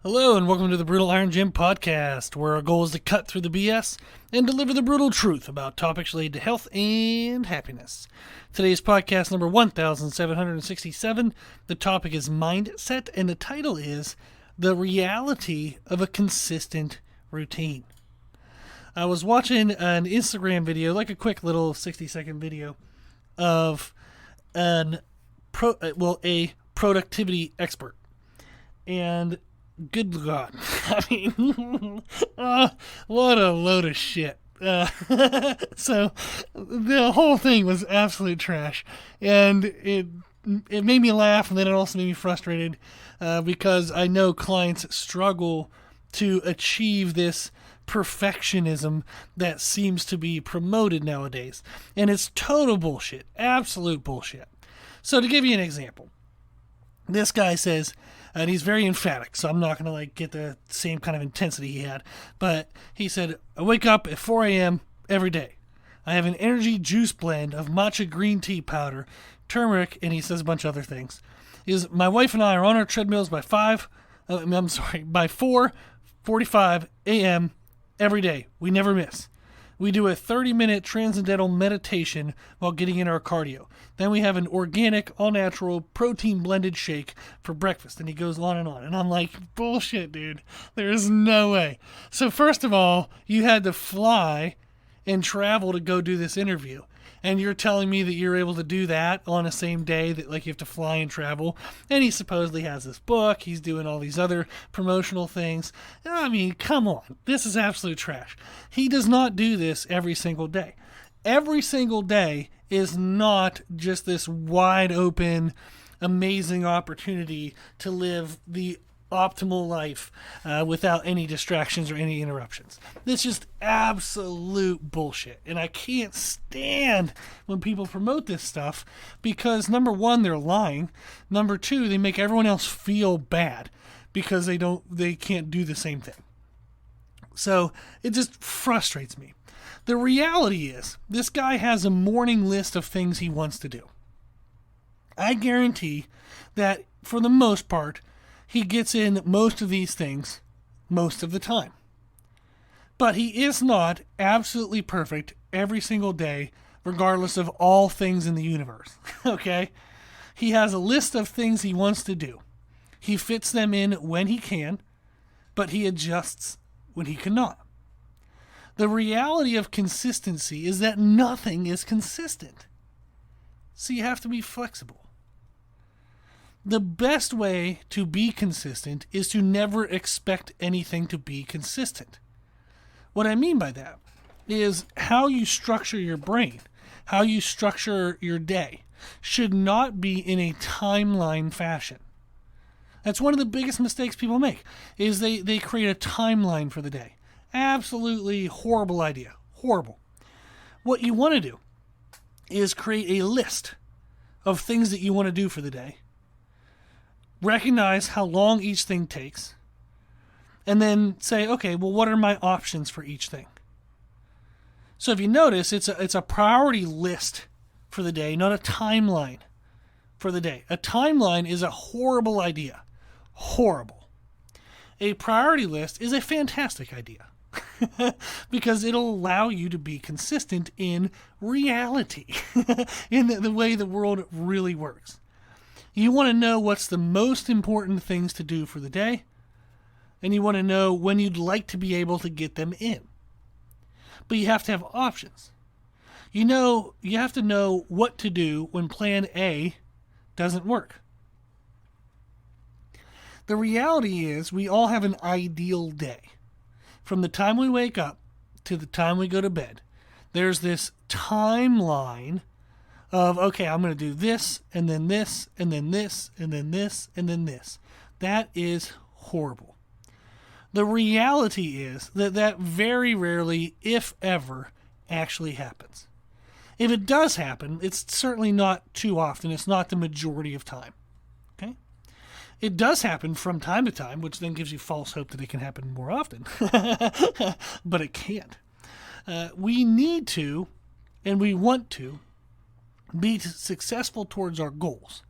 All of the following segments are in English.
Hello and welcome to the Brutal Iron Gym podcast, where our goal is to cut through the BS and deliver the brutal truth about topics related to health and happiness. Today's podcast number 1767. The topic is mindset, and the title is The Reality of a Consistent Routine. I was watching an Instagram video, like a quick little 60-second video of a productivity expert. And good God. I mean, what a load of shit. So the whole thing was absolute trash. And it made me laugh, and then it also made me frustrated because I know clients struggle to achieve this perfectionism that seems to be promoted nowadays. And it's total bullshit. Absolute bullshit. So to give you an example, this guy says, and he's very emphatic, so I'm not going to get the same kind of intensity he had. But he said, I wake up at 4 a.m. every day. I have an energy juice blend of matcha green tea powder, turmeric, and he says a bunch of other things. My wife and I are on our treadmills by 4:45 a.m. every day. We never miss. We do a 30-minute transcendental meditation while getting in our cardio. Then we have an organic, all-natural, protein-blended shake for breakfast. And he goes on. And I'm like, bullshit, dude. There is no way. So first of all, you had to fly and travel to go do this interview. And you're telling me that you're able to do that on the same day that you have to fly and travel. And he supposedly has this book. He's doing all these other promotional things. I mean, come on. This is absolute trash. He does not do this every single day. Every single day is not just this wide open, amazing opportunity to live the optimal life without any distractions or any interruptions. It's just absolute bullshit. And I can't stand when people promote this stuff because, number one, they're lying. Number two, they make everyone else feel bad because they can't do the same thing. So it just frustrates me. The reality is, this guy has a morning list of things he wants to do. I guarantee that, for the most part, he gets in most of these things most of the time. But he is not absolutely perfect every single day, regardless of all things in the universe. Okay? He has a list of things he wants to do. He fits them in when he can, but he adjusts when he cannot. The reality of consistency is that nothing is consistent. So you have to be flexible. The best way to be consistent is to never expect anything to be consistent. What I mean by that is how you structure your brain, how you structure your day, should not be in a timeline fashion. That's one of the biggest mistakes people make, is they create a timeline for the day. Absolutely horrible idea. Horrible. What you want to do is create a list of things that you want to do for the day. Recognize how long each thing takes. And then say, okay, well, what are my options for each thing? So if you notice, it's a priority list for the day, not a timeline for the day. A timeline is a horrible idea. Horrible. A priority list is a fantastic idea. Because it'll allow you to be consistent in reality, in the way the world really works. You want to know what's the most important things to do for the day, and you want to know when you'd like to be able to get them in. But you have to have options. You have to know what to do when plan A doesn't work. The reality is we all have an ideal day. From the time we wake up to the time we go to bed, there's this timeline of, okay, I'm going to do this, and then this, and then this, and then this, and then this. That is horrible. The reality is that very rarely, if ever, actually happens. If it does happen, it's certainly not too often. It's not the majority of time. Okay? It does happen from time to time, which then gives you false hope that it can happen more often. But it can't. We need to, and we want to, be successful towards our goals.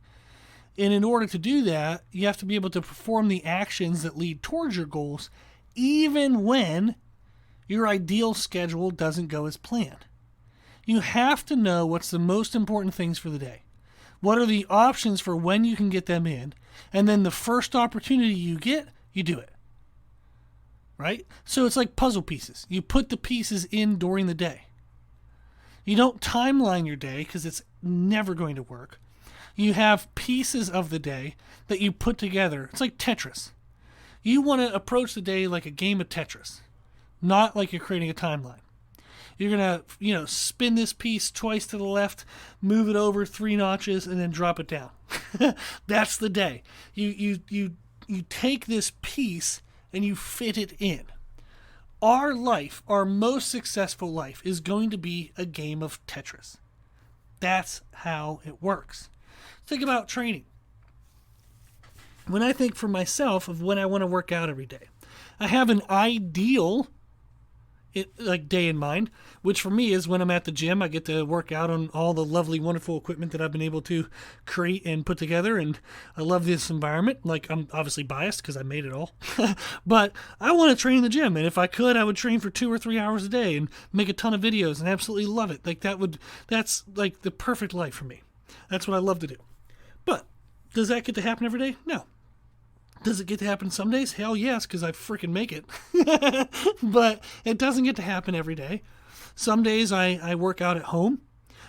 And in order to do that, you have to be able to perform the actions that lead towards your goals, even when your ideal schedule doesn't go as planned. You have to know what's the most important things for the day. What are the options for when you can get them in? And then the first opportunity you get, you do it. Right? So it's like puzzle pieces. You put the pieces in during the day. You don't timeline your day because it's never going to work. You have pieces of the day that you put together. It's like Tetris. You want to approach the day like a game of Tetris, not like you're creating a timeline. You're going to, spin this piece twice to the left, move it over 3 notches, and then drop it down. That's the day. You take this piece and you fit it in. Our life, our most successful life, is going to be a game of Tetris. That's how it works. Think about training. When I think for myself of when I want to work out every day, I have an ideal day in mind, which for me is when I'm at the gym. I get to work out on all the lovely, wonderful equipment that I've been able to create and put together, and I love this environment. Like, I'm obviously biased because I made it all, but I want to train in the gym, and if I could, I would train for 2 or 3 hours a day and make a ton of videos and absolutely love it. That's like the perfect life for me. That's what I love to do. But does that get to happen every day? No. Does it get to happen some days? Hell yes, because I freaking make it. But it doesn't get to happen every day. Some days I work out at home.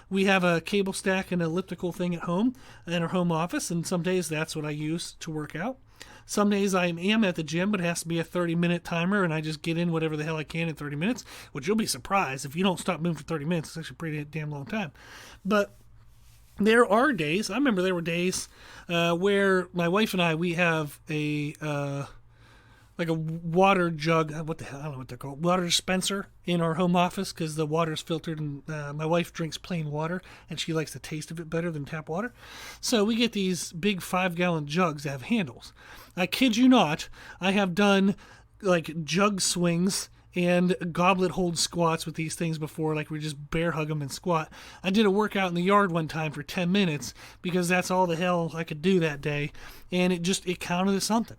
We have a cable stack and elliptical thing at home in our home office, and some days that's what I use to work out. Some days I am at the gym, but it has to be a 30-minute timer, and I just get in whatever the hell I can in 30 minutes, which you'll be surprised. If you don't stop moving for 30 minutes, it's actually a pretty damn long time. But there are days, I remember there were days where my wife and we have a water jug, what the hell, I don't know what they're called, water dispenser in our home office because the water's filtered, and my wife drinks plain water and she likes the taste of it better than tap water. So we get these big 5-gallon jugs that have handles. I kid you not, I have done like jug swings and goblet hold squats with these things before, like we just bear hug them and squat. I did a workout in the yard one time for 10 minutes because that's all the hell I could do that day, and it counted as something.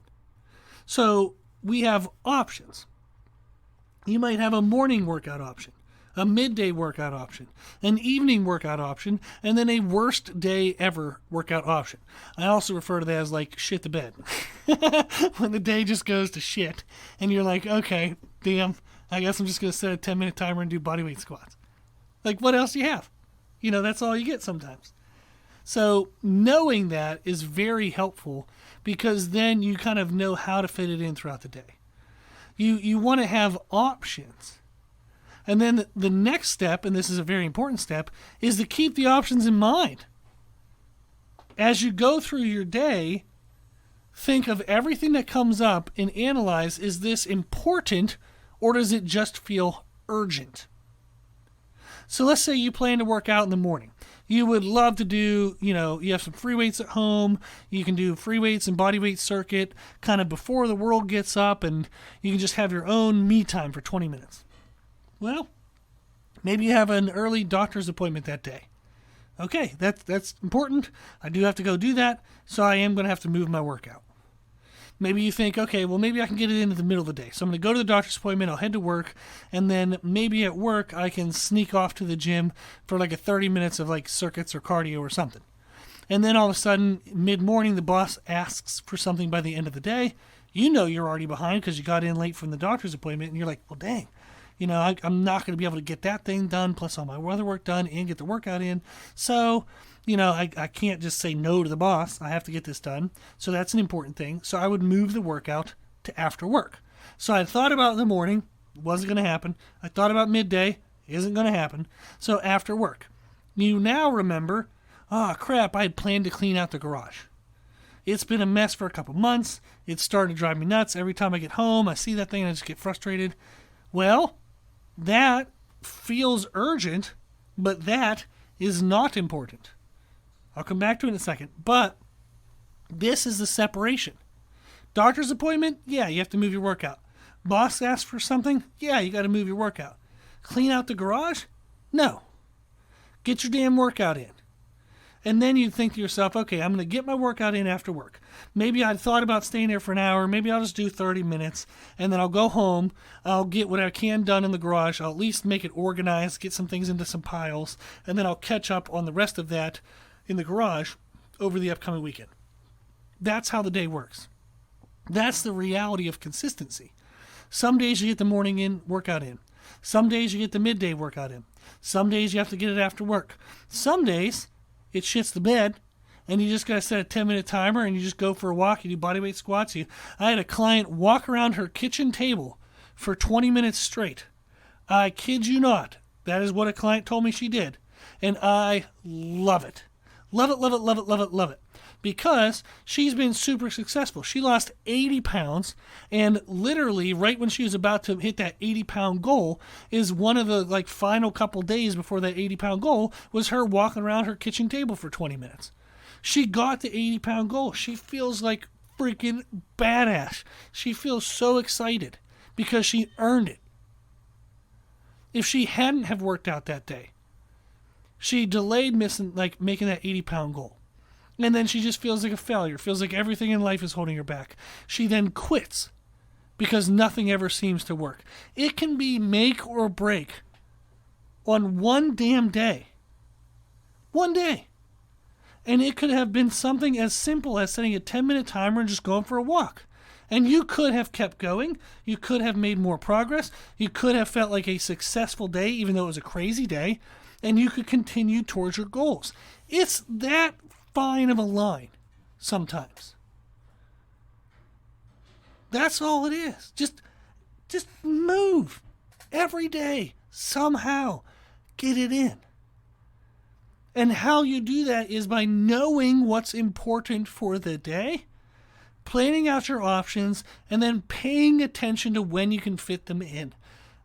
So we have options. You might have a morning workout option, a midday workout option, an evening workout option, and then a worst day ever workout option. I also refer to that as like shit the bed. When the day just goes to shit and you're like, okay, damn, I guess I'm just going to set a 10-minute timer and do bodyweight squats. Like, what else do you have? That's all you get sometimes. So knowing that is very helpful because then you kind of know how to fit it in throughout the day. You want to have options. And then the next step, and this is a very important step, is to keep the options in mind. As you go through your day, think of everything that comes up and analyze, is this important or does it just feel urgent? So let's say you plan to work out in the morning. You would love to do, you have some free weights at home. You can do free weights and body weight circuit kind of before the world gets up, and you can just have your own me time for 20 minutes. Well, maybe you have an early doctor's appointment that day. Okay, that's important. I do have to go do that, so I am going to have to move my workout. Maybe you think, okay, well, maybe I can get it in at the middle of the day. So I'm going to go to the doctor's appointment, I'll head to work, and then maybe at work I can sneak off to the gym for like a 30 minutes of like circuits or cardio or something. And then all of a sudden, mid-morning, the boss asks for something by the end of the day. You're already behind because you got in late from the doctor's appointment, and you're like, well, dang. I'm not going to be able to get that thing done, plus all my other work done, and get the workout in. So, I can't just say no to the boss. I have to get this done. So that's an important thing. So I would move the workout to after work. So I thought about in the morning, wasn't going to happen. I thought about midday, isn't going to happen. So after work. You now remember, crap, I had planned to clean out the garage. It's been a mess for a couple months. It's starting to drive me nuts. Every time I get home, I see that thing and I just get frustrated. Well, that feels urgent, but that is not important. I'll come back to it in a second. But this is the separation. Doctor's appointment? Yeah, you have to move your workout. Boss asks for something? Yeah, you got to move your workout. Clean out the garage? No. Get your damn workout in. And then you think to yourself, okay, I'm going to get my workout in after work. Maybe I thought about staying there for an hour. Maybe I'll just do 30 minutes. And then I'll go home. I'll get what I can done in the garage. I'll at least make it organized, get some things into some piles. And then I'll catch up on the rest of that in the garage over the upcoming weekend. That's how the day works. That's the reality of consistency. Some days you get the morning workout in. Some days you get the midday workout in. Some days you have to get it after work. Some days it shits the bed and you just got to set a 10-minute timer and you just go for a walk. You do bodyweight squats. I had a client walk around her kitchen table for 20 minutes straight. I kid you not. That is what a client told me she did. And I love it. Love it, love it, love it, love it, love it. Because she's been super successful. She lost 80 pounds, and literally right when she was about to hit that 80-pound goal is one of the final couple days before that 80-pound goal was her walking around her kitchen table for 20 minutes. She got the 80-pound goal. She feels like freaking badass. She feels so excited because she earned it. If she hadn't have worked out that day, she delayed making that 80-pound goal. And then she just feels like a failure, feels like everything in life is holding her back. She then quits because nothing ever seems to work. It can be make or break on one damn day. One day. And it could have been something as simple as setting a 10-minute timer and just going for a walk. And you could have kept going. You could have made more progress. You could have felt like a successful day, even though it was a crazy day. And you could continue towards your goals. It's that fine of a line sometimes. That's all it is. Just move every day. Somehow get it in. And how you do that is by knowing what's important for the day, planning out your options, and then paying attention to when you can fit them in.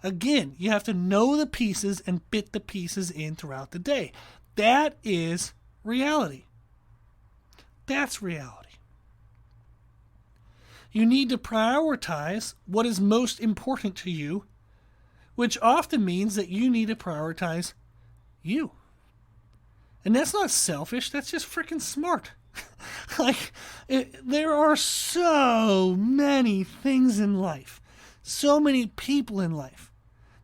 Again, you have to know the pieces and fit the pieces in throughout the day. That is reality. That's reality. You need to prioritize what is most important to you, which often means that you need to prioritize you. And that's not selfish, that's just freaking smart. There are so many things in life, so many people in life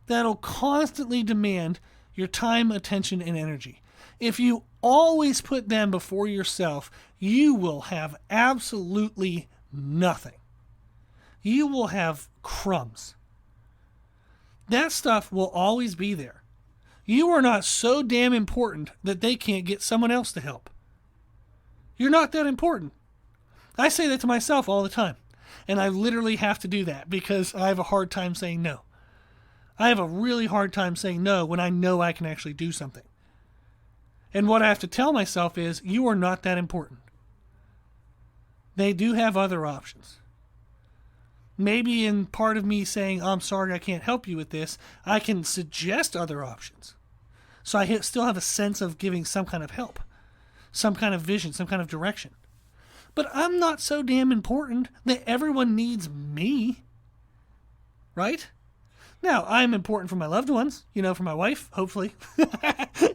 that'll constantly demand your time, attention, and energy. If you always put them before yourself, you will have absolutely nothing. You will have crumbs. That stuff will always be there. You are not so damn important that they can't get someone else to help. You're not that important. I say that to myself all the time. And I literally have to do that because I have a hard time saying no. I have a really hard time saying no when I know I can actually do something. And what I have to tell myself is, you are not that important. They do have other options. Maybe in part of me saying, I'm sorry I can't help you with this, I can suggest other options. So I still have a sense of giving some kind of help, some kind of vision, some kind of direction. But I'm not so damn important that everyone needs me. Right? Now, I'm important for my loved ones, for my wife, hopefully.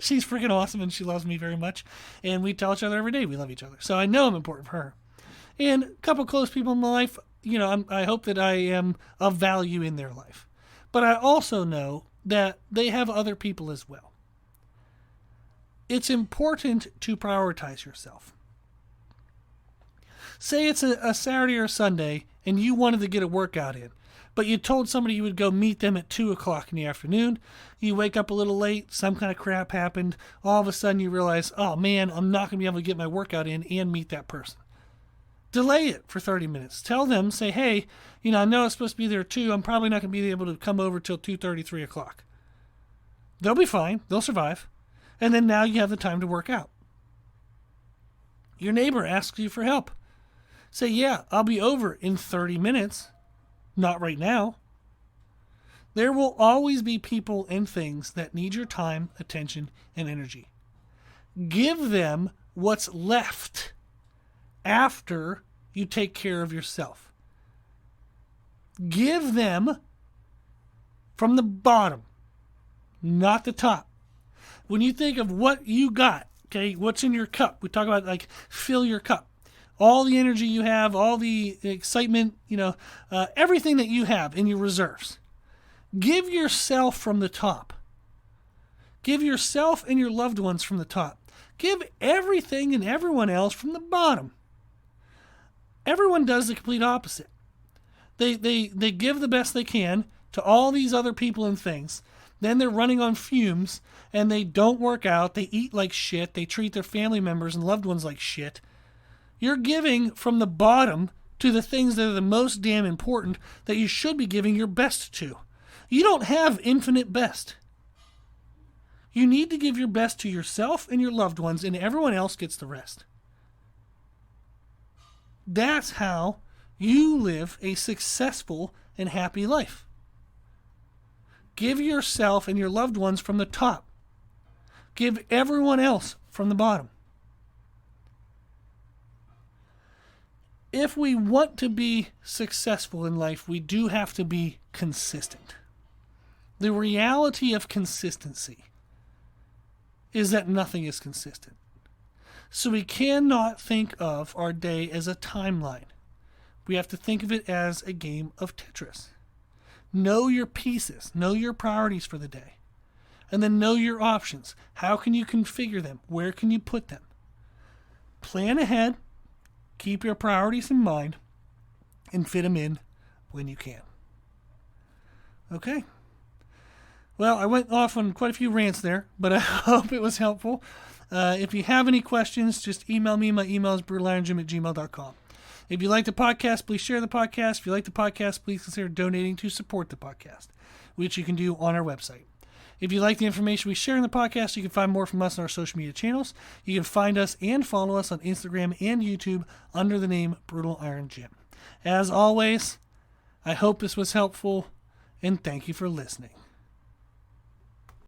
She's freaking awesome and she loves me very much. And we tell each other every day we love each other. So I know I'm important for her. And a couple close people in my life, I hope that I am of value in their life. But I also know that they have other people as well. It's important to prioritize yourself. Say it's a Saturday or Sunday and you wanted to get a workout in, but you told somebody you would go meet them at 2 o'clock in the afternoon. You wake up a little late, some kind of crap happened. All of a sudden you realize, oh man, I'm not going to be able to get my workout in and meet that person. Delay it for 30 minutes. Tell them, say, hey, I know it's supposed to be there at 2. I'm probably not going to be able to come over till 2:30, 3 o'clock. They'll be fine. They'll survive. And then now you have the time to work out. Your neighbor asks you for help. Say, yeah, I'll be over in 30 minutes. Not right now. There will always be people and things that need your time, attention, and energy. Give them what's left after you take care of yourself. Give them from the bottom, not the top. When you think of what you got Okay, what's in your cup? We talk about like fill your cup. All the energy you have, all the excitement, everything that you have in your reserves. Give yourself from the top. Give yourself and your loved ones from the top. Give everything and everyone else from the bottom. Everyone does the complete opposite. They give the best they can to all these other people and things. Then they're running on fumes and they don't work out. They eat like shit. They treat their family members and loved ones like shit. You're giving from the bottom to the things that are the most damn important that you should be giving your best to. You don't have infinite best. You need to give your best to yourself and your loved ones, and everyone else gets the rest. That's how you live a successful and happy life. Give yourself and your loved ones from the top. Give everyone else from the bottom. If we want to be successful in life, we do have to be consistent. The reality of consistency is that nothing is consistent. So we cannot think of our day as a timeline. We have to think of it as a game of Tetris. Know your pieces, know your priorities for the day, and then know your options. How can you configure them? Where can you put them? Plan ahead, keep your priorities in mind, and fit them in when you can. Okay. Well, I went off on quite a few rants there, but I hope it was helpful. If you have any questions, just email me. My email is brutalirongym@gmail.com. If you like the podcast, please share the podcast. If you like the podcast, please consider donating to support the podcast, which you can do on our website. If you like the information we share in the podcast, you can find more from us on our social media channels. You can find us and follow us on Instagram and YouTube under the name Brutal Iron Gym. As always, I hope this was helpful, and thank you for listening.